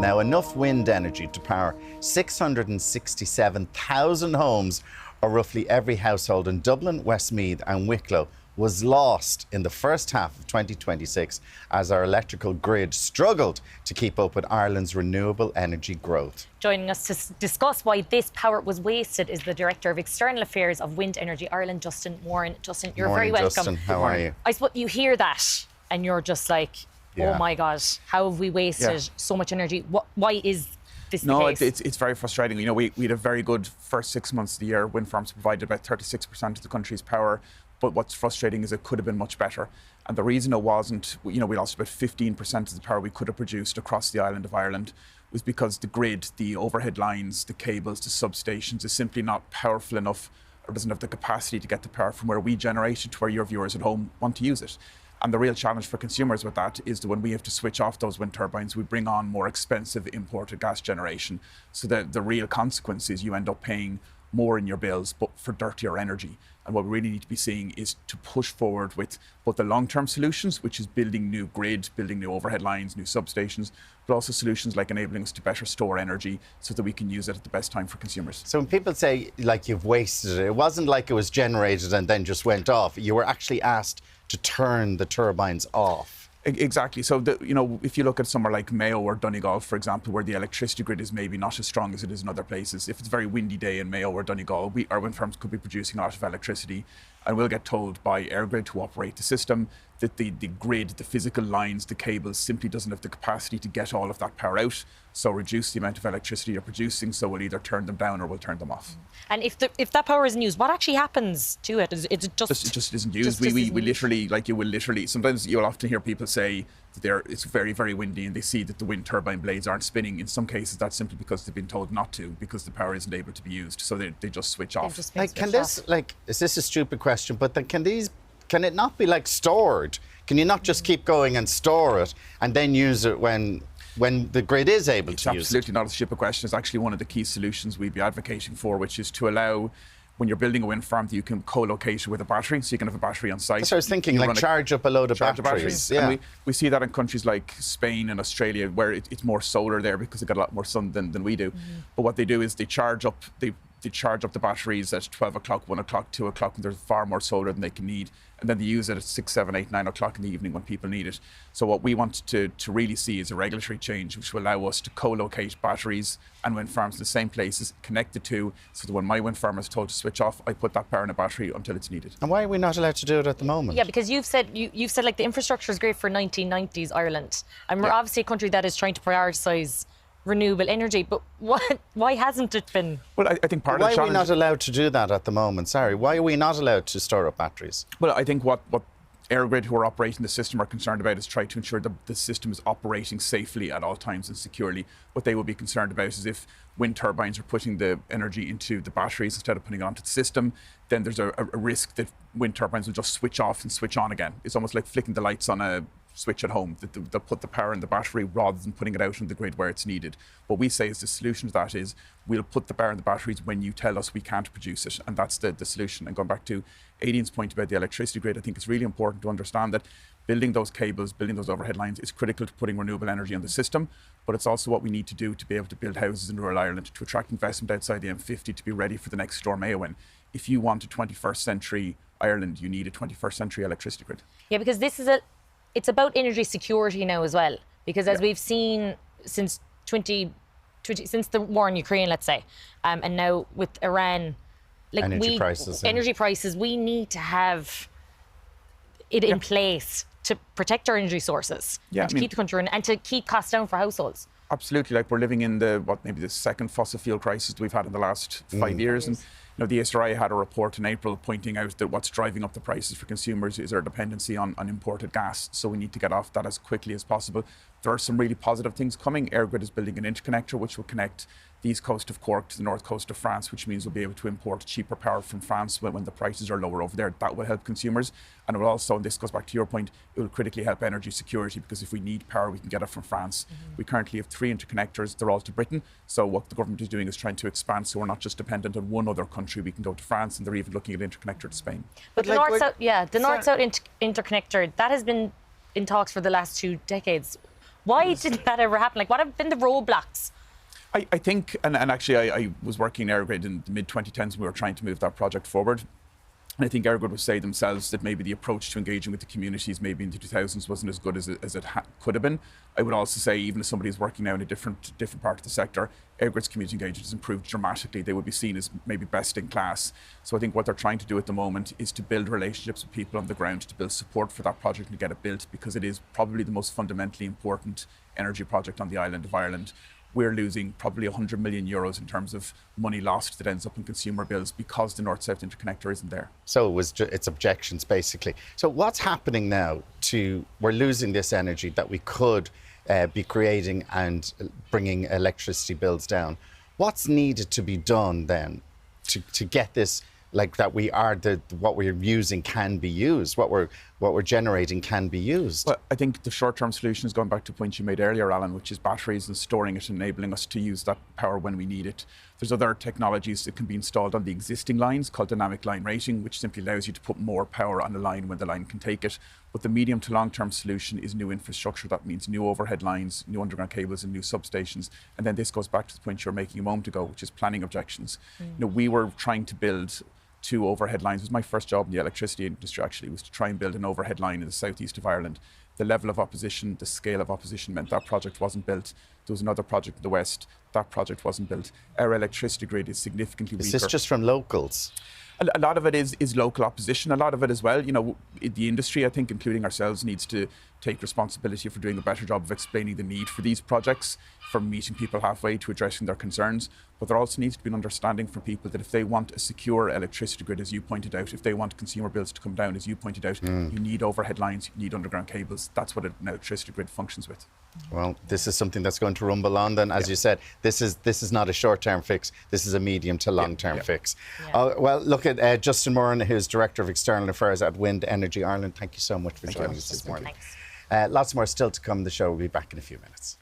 Now, enough wind energy to power 667,000 homes, or roughly every household in Dublin, Westmeath and Wicklow, was lost in the first half of 2026 as our electrical grid struggled to keep up with Ireland's renewable energy growth. Joining us to discuss why this power was wasted is the Director of External Affairs of Wind Energy Ireland, Justin Moran. Justin, you're Morning, very welcome. Justin, how are you? I suppose you hear that and you're just like, oh my God, how have we wasted so much energy? Why is this the case? It's very frustrating. You know, we had a very good first 6 months of the year. Wind farms provided about 36% of the country's power. But what's frustrating is it could have been much better. And the reason it wasn't, you know, we lost about 15% of the power we could have produced across the island of Ireland was because the grid, the overhead lines, the cables, the substations is simply not powerful enough or doesn't have the capacity to get the power from where we generate it to where your viewers at home want to use it. And the real challenge for consumers with that is that when we have to switch off those wind turbines, we bring on more expensive imported gas generation. So the real consequence is you end up paying more in your bills, but for dirtier energy. And what we really need to be seeing is to push forward with both the long-term solutions, which is building new grid, building new overhead lines, new substations, but also solutions like enabling us to better store energy so that we can use it at the best time for consumers. So when people say, like, you've wasted it, it wasn't like it was generated and then just went off. You were actually asked to turn the turbines off. Exactly. So, you know, if you look at somewhere like Mayo or Donegal, for example, where the electricity grid is maybe not as strong as it is in other places, if it's a very windy day in Mayo or Donegal, our wind farms could be producing a lot of electricity, and we'll get told by EirGrid, who operate the system, that the grid, the physical lines, the cables simply doesn't have the capacity to get all of that power out. So reduce the amount of electricity you're producing, so we'll either turn them down or we'll turn them off. And if that power isn't used, what actually happens to it? Is it just... It just isn't used. We literally, like, you will literally, sometimes you'll often hear people say that it's very, very windy and they see that the wind turbine blades aren't spinning. In some cases, that's simply because they've been told not to, because the power isn't able to be used. So they just switch off. Is this a stupid question, but then can it not be like stored? Can you not just keep going and store it and then use it when the grid is able to use it? It's absolutely not a stupid question. It's actually one of the key solutions we'd be advocating for, which is to allow, when you're building a wind farm, that you can co-locate it with a battery, so you can have a battery on site. That's what I was thinking, like charge up a load of batteries. Yeah. And we see that in countries like Spain and Australia, where it's more solar there because they've got a lot more sun than we do. But what they do is they charge up the batteries at 12 o'clock, 1 o'clock, 2 o'clock, and there's far more solar than they can need. And then they use it at 6, 7, 8, 9 o'clock in the evening when people need it. So what we want to really see is a regulatory change which will allow us to co-locate batteries and wind farms in the same places, connect the two, so that when my wind farm is told to switch off, I put that power in a battery until it's needed. And why are we not allowed to do it at the moment? Yeah, because you've said like the infrastructure is great for 1990s Ireland. And we're obviously a country that is trying to prioritise renewable energy, but why hasn't it been? Well, I think part of the challenge... Why are we not allowed to do that at the moment? Sorry, why are we not allowed to store up batteries? Well, I think what EirGrid, who are operating the system, are concerned about is trying to ensure that the system is operating safely at all times and securely. What they will be concerned about is if wind turbines are putting the energy into the batteries instead of putting it onto the system, then there's a risk that wind turbines will just switch off and switch on again. It's almost like flicking the lights on a switch at home, that they'll put the power in the battery rather than putting it out on the grid where it's needed. What we say is the solution to that is we'll put the power in the batteries when you tell us we can't produce it, and that's the solution. And going back to Aidan's point about the electricity grid, I think it's really important to understand that building those cables, building those overhead lines is critical to putting renewable energy on the system, but it's also what we need to do to be able to build houses in rural Ireland, to attract investment outside the M50, to be ready for the next storm Mayo in. If you want a 21st century Ireland, you need a 21st century electricity grid. Yeah, because it's about energy security now as well, because as we've seen since since the war in Ukraine, let's say, and now with Iran, like energy prices, we need to have it in place to protect our energy sources, and to keep the country and to keep costs down for households. Absolutely, like we're living in maybe the second fossil fuel crisis we've had in the last 5 years, and you know, the SRI had a report in April pointing out that what's driving up the prices for consumers is our dependency on imported gas. So we need to get off that as quickly as possible. There are some really positive things coming. EirGrid is building an interconnector which will connect the east coast of Cork to the north coast of France, which means we'll be able to import cheaper power from France when the prices are lower over there. That will help consumers. And it will also, and this goes back to your point, it will critically help energy security, because if we need power, we can get it from France. We currently have 3 interconnectors. They're all to Britain. So what the government is doing is trying to expand, so we're not just dependent on one other country. We can go to France, and they're even looking at interconnector to Spain. But the north-south interconnector, that has been in talks for the last 2 decades. Why didn't that ever happen? Like, what have been the roadblocks? I think, and actually I was working in Airgrid in the mid-2010s. We were trying to move that project forward. And I think Airgrid would say themselves that maybe the approach to engaging with the communities maybe in the 2000s wasn't as good as it could have been. I would also say, even if somebody is working now in a different part of the sector, Airgrid's community engagement has improved dramatically. They would be seen as maybe best in class. So I think what they're trying to do at the moment is to build relationships with people on the ground, to build support for that project and get it built, because it is probably the most fundamentally important energy project on the island of Ireland. We're losing probably 100 million euros in terms of money lost that ends up in consumer bills because the North-South Interconnector isn't there. So it's objections, basically. So what's happening now we're losing this energy that we could be creating and bringing electricity bills down. What's needed to be done then to get this, like, that what we're using can be used, what we're generating can be used? Well, I think the short-term solution is going back to the point you made earlier, Alan, which is batteries and storing it, enabling us to use that power when we need it. There's other technologies that can be installed on the existing lines called dynamic line rating, which simply allows you to put more power on the line when the line can take it. But the medium to long-term solution is new infrastructure. That means new overhead lines, new underground cables and new substations. And then this goes back to the point you were making a moment ago, which is planning objections. We were trying to build 2 overhead lines. It was my first job in the electricity industry, actually, was to try and build an overhead line in the southeast of Ireland. The level of opposition, the scale of opposition meant that project wasn't built. There was another project in the west, that project wasn't built. Our electricity grid is significantly weaker. Is this just from locals? A lot of it is local opposition. A lot of it as well, the industry, I think, including ourselves, needs to take responsibility for doing a better job of explaining the need for these projects, for meeting people halfway, to addressing their concerns. But there also needs to be an understanding for people that if they want a secure electricity grid, as you pointed out, if they want consumer bills to come down, as you pointed out, you need overhead lines, you need underground cables. That's what an electricity grid functions with. Well, this is something that's going to rumble on then. As you said, this is not a short-term fix. This is a medium to long-term fix. Yeah. Well, look at Justin Moran, who's Director of External Affairs at Wind Energy Ireland. Thank you so much for joining us this morning. Thanks. Lots more still to come. The show will be back in a few minutes.